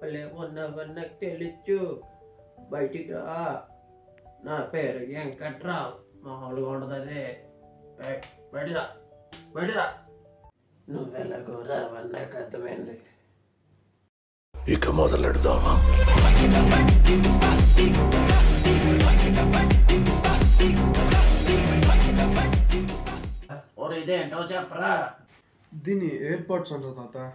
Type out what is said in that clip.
లేవన్నవన్నకు తెలుసు బయటికి రా. నా పేరు వెంకట్రావు. మామూలుగా ఉండదు అదే. బయటిరా బయటిరా. నువ్వెలాగో రావన్నాకు అర్థమైంది. ఇక మొదలెడదామా? ఇదేంటో చెప్పరా. దీన్ని ఎయిర్పోర్ట్స్ అంటారు తాత.